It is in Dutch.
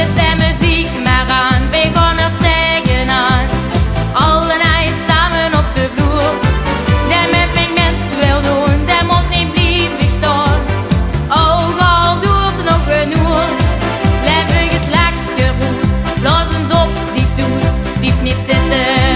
zet de muziek maar aan, we gaan er tegenaan. Alle nachten samen op de vloer. Dat met mijn mensen wil doen, dat moet niet blijven staan. Ook al doe ik nog genoeg. Leven geslacht geroet, blaas ons op die toet, blijf niet zitten.